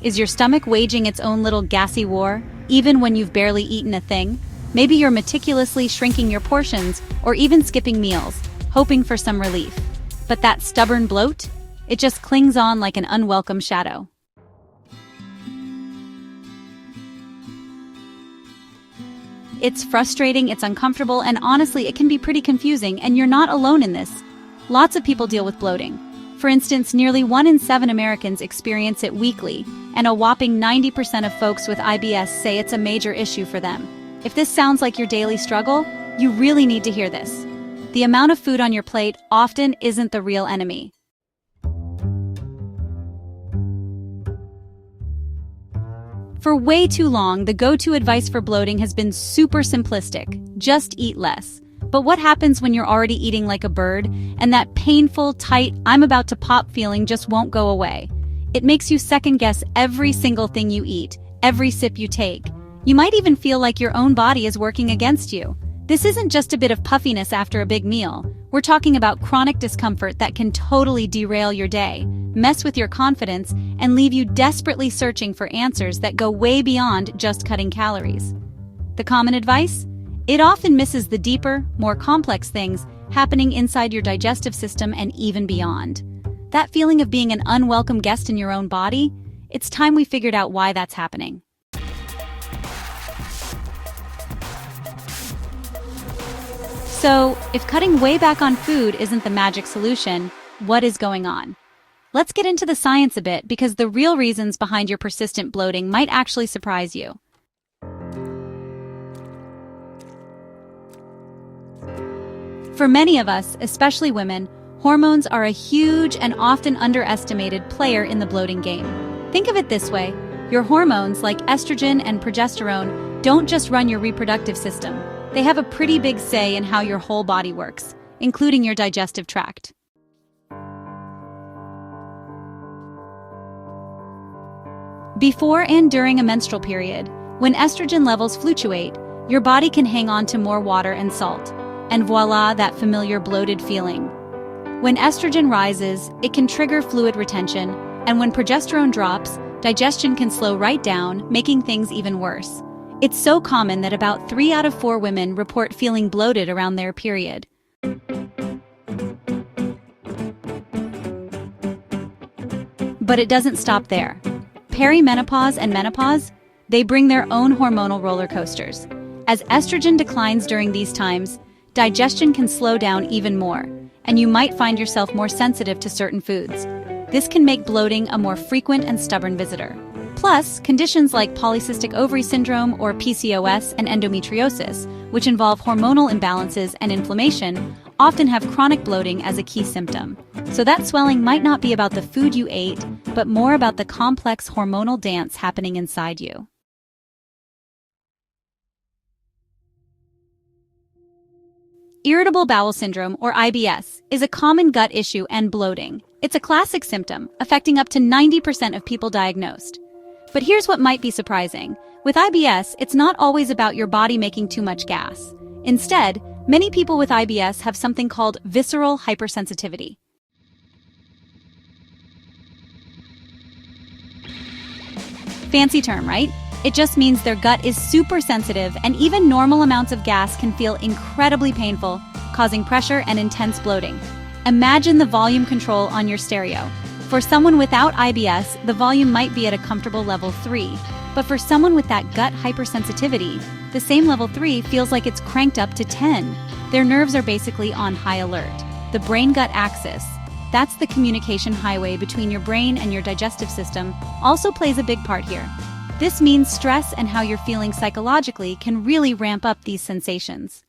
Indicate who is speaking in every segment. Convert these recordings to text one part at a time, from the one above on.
Speaker 1: Is your stomach waging its own little gassy war, even when you've barely eaten a thing? Maybe you're meticulously shrinking your portions or even skipping meals, hoping for some relief. But that stubborn bloat? It just clings on like an unwelcome shadow. It's frustrating, it's uncomfortable, and honestly, it can be pretty confusing, and you're not alone in this. Lots of people deal with bloating. For instance, nearly 1 in 7 Americans experience it weekly, and a whopping 90% of folks with IBS say it's a major issue for them. If this sounds like your daily struggle, you really need to hear this. The amount of food on your plate often isn't the real enemy. For way too long, the go-to advice for bloating has been super simplistic: just eat less. But what happens when you're already eating like a bird, and that painful, tight, I'm about to pop feeling just won't go away? It makes you second-guess every single thing you eat, every sip you take. You might even feel like your own body is working against you. This isn't just a bit of puffiness after a big meal. We're talking about chronic discomfort that can totally derail your day, mess with your confidence, and leave you desperately searching for answers that go way beyond just cutting calories. The common advice? It often misses the deeper, more complex things happening inside your digestive system and even beyond. That feeling of being an unwelcome guest in your own body? It's time we figured out why that's happening. So, if cutting way back on food isn't the magic solution, what is going on? Let's get into the science a bit, because the real reasons behind your persistent bloating might actually surprise you. For many of us, especially women, hormones are a huge and often underestimated player in the bloating game. Think of it this way: your hormones, like estrogen and progesterone, don't just run your reproductive system. They have a pretty big say in how your whole body works, including your digestive tract. Before and during a menstrual period, when estrogen levels fluctuate, your body can hang on to more water and salt, and voila, that familiar bloated feeling. When estrogen rises, it can trigger fluid retention, and when progesterone drops, digestion can slow right down, making things even worse. It's so common that about 3 out of 4 women report feeling bloated around their period. But it doesn't stop there. Perimenopause and menopause, they bring their own hormonal roller coasters. As estrogen declines during these times, digestion can slow down even more, and you might find yourself more sensitive to certain foods. This can make bloating a more frequent and stubborn visitor. Plus, conditions like polycystic ovary syndrome or PCOS and endometriosis, which involve hormonal imbalances and inflammation, often have chronic bloating as a key symptom. So that swelling might not be about the food you ate, but more about the complex hormonal dance happening inside you. Irritable bowel syndrome, or IBS, is a common gut issue and bloating. It's a classic symptom, affecting up to 90% of people diagnosed. But here's what might be surprising. With IBS, it's not always about your body making too much gas. Instead, many people with IBS have something called visceral hypersensitivity. Fancy term, right? It just means their gut is super sensitive, and even normal amounts of gas can feel incredibly painful, causing pressure and intense bloating. Imagine the volume control on your stereo. For someone without IBS, the volume might be at a comfortable level 3, but for someone with that gut hypersensitivity, the same level 3 feels like it's cranked up to 10. Their nerves are basically on high alert. The brain-gut axis, that's the communication highway between your brain and your digestive system, also plays a big part here. This means stress and how you're feeling psychologically can really ramp up these sensations.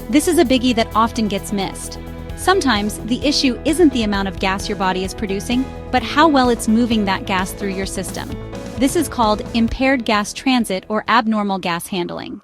Speaker 1: This is a biggie that often gets missed. Sometimes the issue isn't the amount of gas your body is producing, but how well it's moving that gas through your system. This is called impaired gas transit or abnormal gas handling.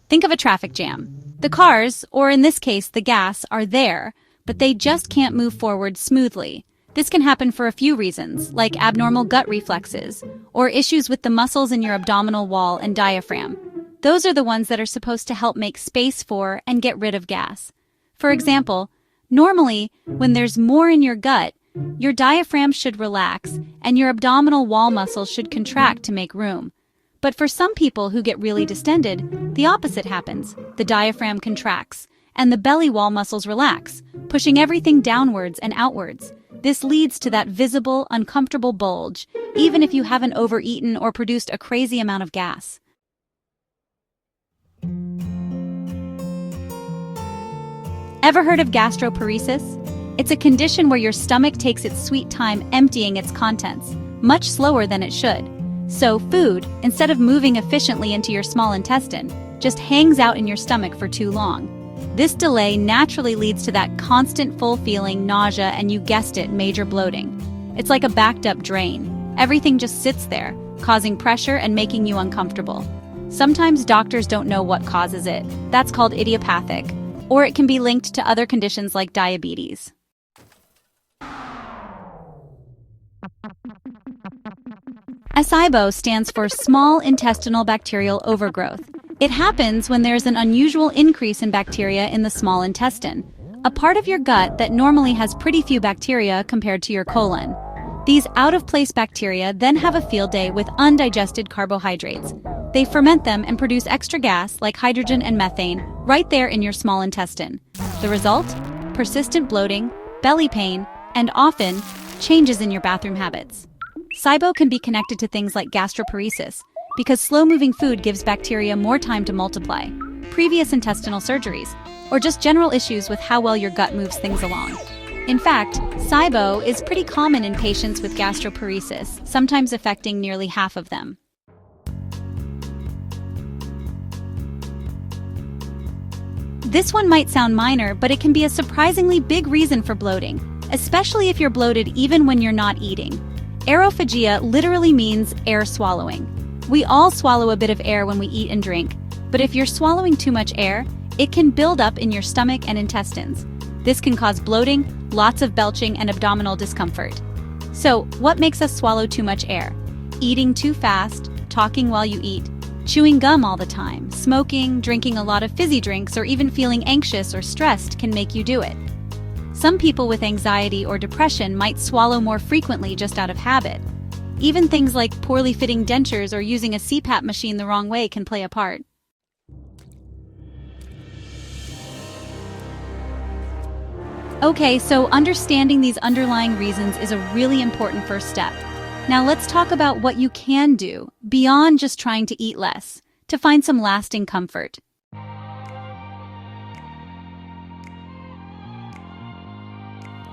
Speaker 1: Think of a traffic jam. The cars, or in this case the gas, are there, but they just can't move forward smoothly. This can happen for a few reasons, like abnormal gut reflexes, or issues with the muscles in your abdominal wall and diaphragm. Those are the ones that are supposed to help make space for and get rid of gas. For example, normally, when there's more in your gut, your diaphragm should relax and your abdominal wall muscles should contract to make room. But for some people who get really distended, the opposite happens. The diaphragm contracts, and the belly wall muscles relax, pushing everything downwards and outwards. This leads to that visible, uncomfortable bulge, even if you haven't overeaten or produced a crazy amount of gas. Ever heard of gastroparesis? It's a condition where your stomach takes its sweet time emptying its contents, much slower than it should. So food, instead of moving efficiently into your small intestine, just hangs out in your stomach for too long. This delay naturally leads to that constant full feeling, nausea, and you guessed it, major bloating. It's like a backed up drain. Everything just sits there, causing pressure and making you uncomfortable. Sometimes doctors don't know what causes it. That's called idiopathic, or it can be linked to other conditions like diabetes. SIBO stands for small intestinal bacterial overgrowth. It happens when there's an unusual increase in bacteria in the small intestine, a part of your gut that normally has pretty few bacteria compared to your colon. These out-of-place bacteria then have a field day with undigested carbohydrates. They ferment them and produce extra gas like hydrogen and methane right there in your small intestine. The result? Persistent bloating, belly pain, and often changes in your bathroom habits. SIBO can be connected to things like gastroparesis, because slow-moving food gives bacteria more time to multiply, previous intestinal surgeries, or just general issues with how well your gut moves things along. In fact, SIBO is pretty common in patients with gastroparesis, sometimes affecting nearly half of them. This one might sound minor, but it can be a surprisingly big reason for bloating, especially if you're bloated even when you're not eating. Aerophagia literally means air swallowing. We all swallow a bit of air when we eat and drink, but if you're swallowing too much air, it can build up in your stomach and intestines. This can cause bloating, lots of belching, and abdominal discomfort. So, what makes us swallow too much air? Eating too fast, talking while you eat, chewing gum all the time, smoking, drinking a lot of fizzy drinks, or even feeling anxious or stressed can make you do it. Some people with anxiety or depression might swallow more frequently just out of habit. Even things like poorly fitting dentures or using a CPAP machine the wrong way can play a part. Okay, so understanding these underlying reasons is a really important first step. Now let's talk about what you can do, beyond just trying to eat less, to find some lasting comfort.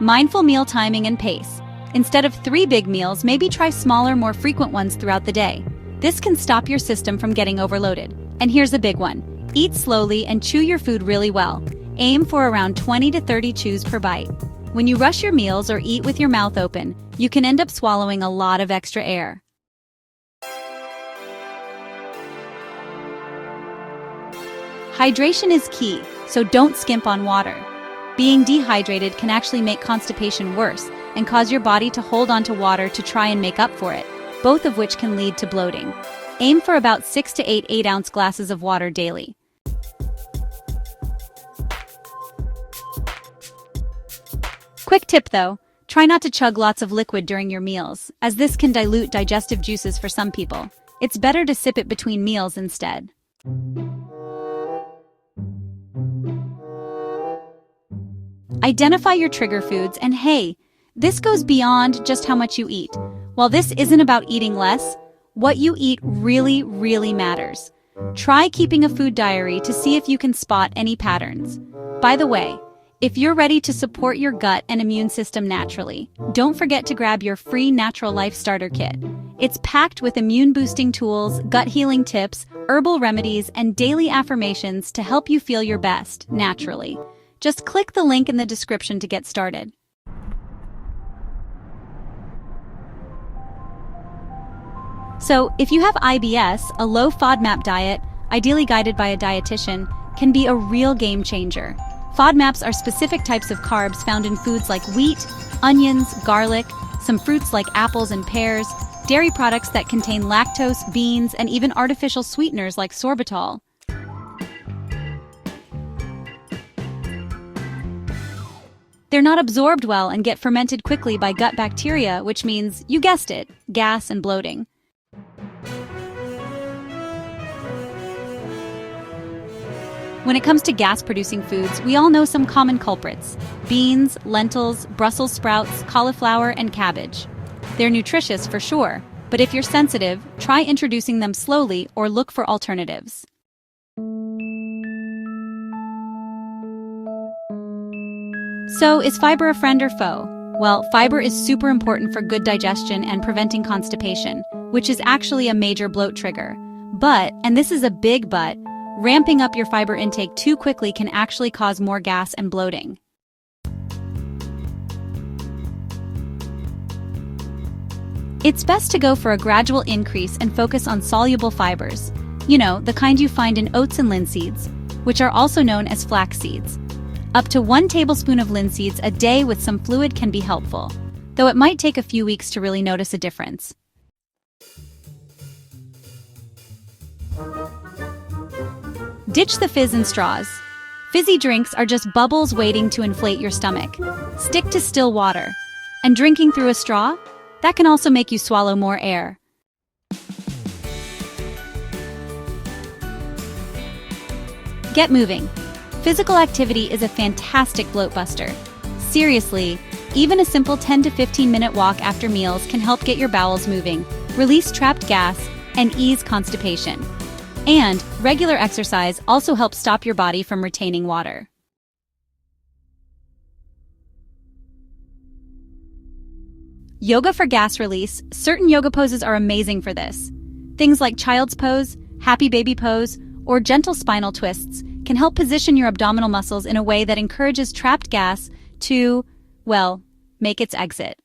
Speaker 1: Mindful meal timing and pace. Instead of 3 big meals, maybe try smaller, more frequent ones throughout the day. This can stop your system from getting overloaded. And here's a big one. Eat slowly and chew your food really well. Aim for around 20 to 30 chews per bite. When you rush your meals or eat with your mouth open, you can end up swallowing a lot of extra air. Hydration is key, so don't skimp on water. Being dehydrated can actually make constipation worse and cause your body to hold on to water to try and make up for it, both of which can lead to bloating. Aim for about 6 to 8 8-ounce glasses of water daily. Quick tip though, try not to chug lots of liquid during your meals, as this can dilute digestive juices for some people. It's better to sip it between meals instead. Identify your trigger foods, and hey, this goes beyond just how much you eat. While this isn't about eating less, what you eat really, really matters. Try keeping a food diary to see if you can spot any patterns. By the way, if you're ready to support your gut and immune system naturally, don't forget to grab your free Natural Life Starter Kit. It's packed with immune-boosting tools, gut-healing tips, herbal remedies, and daily affirmations to help you feel your best, naturally. Just click the link in the description to get started. So, if you have IBS, a low-FODMAP diet, ideally guided by a dietitian, can be a real game changer. FODMAPs are specific types of carbs found in foods like wheat, onions, garlic, some fruits like apples and pears, dairy products that contain lactose, beans, and even artificial sweeteners like sorbitol. They're not absorbed well and get fermented quickly by gut bacteria, which means, you guessed it, gas and bloating. When it comes to gas-producing foods, we all know some common culprits: beans, lentils, Brussels sprouts, cauliflower, and cabbage. They're nutritious for sure, but if you're sensitive, try introducing them slowly or look for alternatives. So, is fiber a friend or foe? Well, fiber is super important for good digestion and preventing constipation, which is actually a major bloat trigger. But, and this is a big but, ramping up your fiber intake too quickly can actually cause more gas and bloating. It's best to go for a gradual increase and focus on soluble fibers. You know, the kind you find in oats and linseeds, which are also known as flax seeds. Up to 1 tablespoon of linseeds a day with some fluid can be helpful, though it might take a few weeks to really notice a difference. Ditch the fizz and straws. Fizzy drinks are just bubbles waiting to inflate your stomach. Stick to still water. And drinking through a straw? That can also make you swallow more air. Get moving. Physical activity is a fantastic bloat buster. Seriously, even a simple 10 to 15-minute walk after meals can help get your bowels moving, release trapped gas, and ease constipation. And regular exercise also helps stop your body from retaining water. Yoga for gas release. Certain yoga poses are amazing for this. Things like child's pose, happy baby pose, or gentle spinal twists can help position your abdominal muscles in a way that encourages trapped gas to, well, make its exit.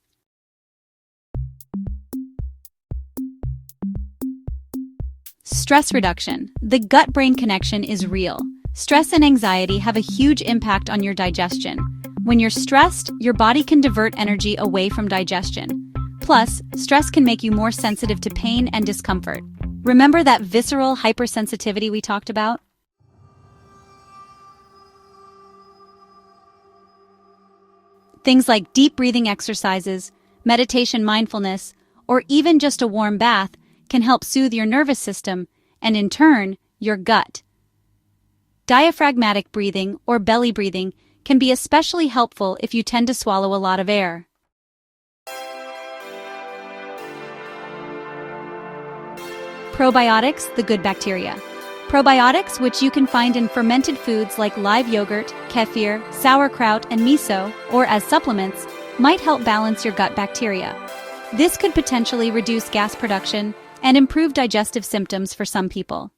Speaker 1: Stress reduction. The gut-brain connection is real. Stress and anxiety have a huge impact on your digestion. When you're stressed, your body can divert energy away from digestion. Plus, stress can make you more sensitive to pain and discomfort. Remember that visceral hypersensitivity we talked about? Things like deep breathing exercises, meditation mindfulness, or even just a warm bath can help soothe your nervous system and, in turn, your gut. Diaphragmatic breathing or belly breathing can be especially helpful if you tend to swallow a lot of air. Probiotics, the good bacteria. Probiotics, which you can find in fermented foods like live yogurt, kefir, sauerkraut, and miso, or as supplements, might help balance your gut bacteria. This could potentially reduce gas production and improve digestive symptoms for some people.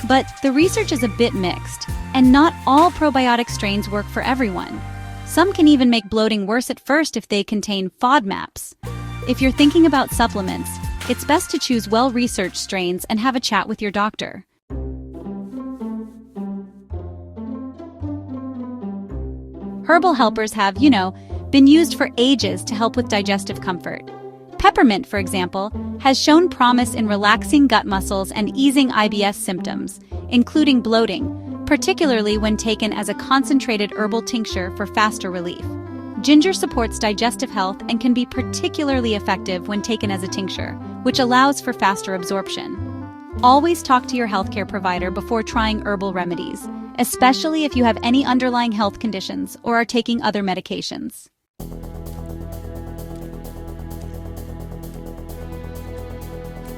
Speaker 1: But the research is a bit mixed, and not all probiotic strains work for everyone. Some can even make bloating worse at first if they contain FODMAPs. If you're thinking about supplements, it's best to choose well-researched strains and have a chat with your doctor. Herbal helpers have, been used for ages to help with digestive comfort. Peppermint, for example, has shown promise in relaxing gut muscles and easing IBS symptoms, including bloating, particularly when taken as a concentrated herbal tincture for faster relief. Ginger supports digestive health and can be particularly effective when taken as a tincture, which allows for faster absorption. Always talk to your healthcare provider before trying herbal remedies, especially if you have any underlying health conditions or are taking other medications.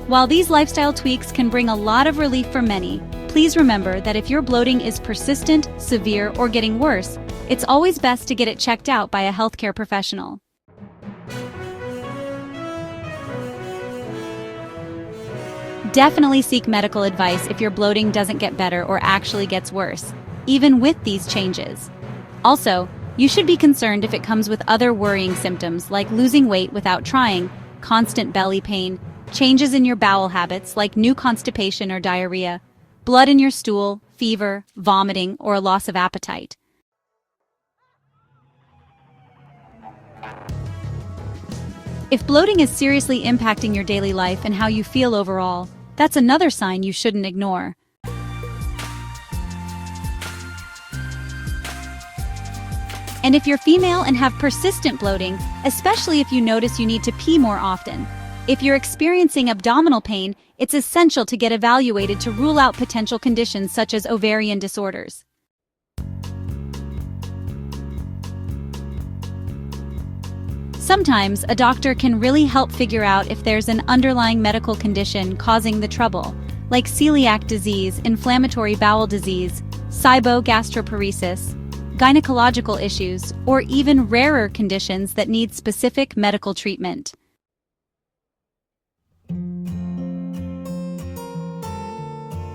Speaker 1: While these lifestyle tweaks can bring a lot of relief for many, please remember that if your bloating is persistent, severe, or getting worse, it's always best to get it checked out by a healthcare professional. Definitely seek medical advice if your bloating doesn't get better or actually gets worse, even with these changes. Also, you should be concerned if it comes with other worrying symptoms like losing weight without trying, constant belly pain, changes in your bowel habits like new constipation or diarrhea, blood in your stool, fever, vomiting, or a loss of appetite. If bloating is seriously impacting your daily life and how you feel overall, that's another sign you shouldn't ignore. And if you're female and have persistent bloating, especially if you notice you need to pee more often, if you're experiencing abdominal pain, it's essential to get evaluated to rule out potential conditions such as ovarian disorders. Sometimes a doctor can really help figure out if there's an underlying medical condition causing the trouble, like celiac disease, inflammatory bowel disease, SIBO gastroparesis, gynecological issues, or even rarer conditions that need specific medical treatment.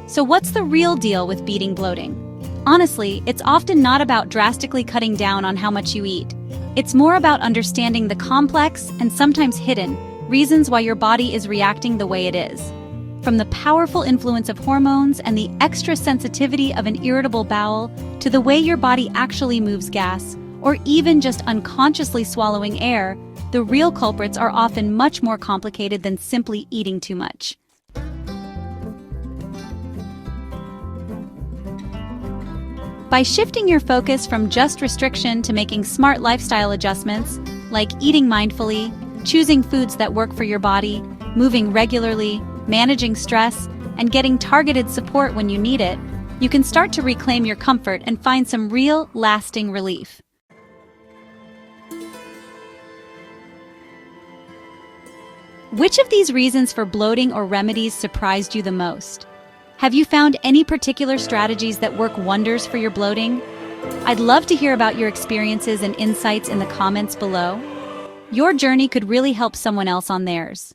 Speaker 1: So what's the real deal with beating bloating? Honestly, it's often not about drastically cutting down on how much you eat. It's more about understanding the complex and sometimes hidden reasons why your body is reacting the way it is. From the powerful influence of hormones and the extra sensitivity of an irritable bowel to the way your body actually moves gas, or even just unconsciously swallowing air, the real culprits are often much more complicated than simply eating too much. By shifting your focus from just restriction to making smart lifestyle adjustments, like eating mindfully, choosing foods that work for your body, moving regularly, managing stress, and getting targeted support when you need it, you can start to reclaim your comfort and find some real, lasting relief. Which of these reasons for bloating or remedies surprised you the most? Have you found any particular strategies that work wonders for your bloating? I'd love to hear about your experiences and insights in the comments below. Your journey could really help someone else on theirs.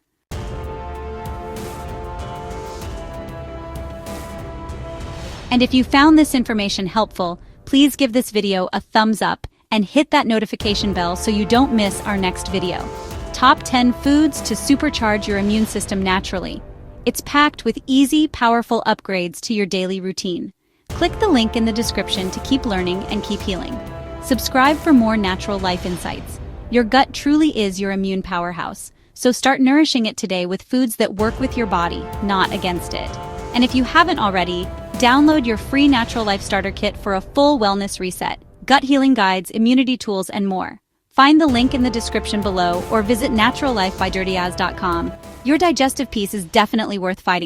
Speaker 1: And if you found this information helpful, please give this video a thumbs up and hit that notification bell so you don't miss our next video. Top 10 Foods to Supercharge Your Immune System Naturally. It's packed with easy, powerful upgrades to your daily routine. Click the link in the description to keep learning and keep healing. Subscribe for more natural life insights. Your gut truly is your immune powerhouse, so start nourishing it today with foods that work with your body, not against it. And if you haven't already, download your free Natural Life Starter Kit for a full wellness reset, gut healing guides, immunity tools, and more. Find the link in the description below or visit naturallifebydirtyaz.com. Your digestive peace is definitely worth fighting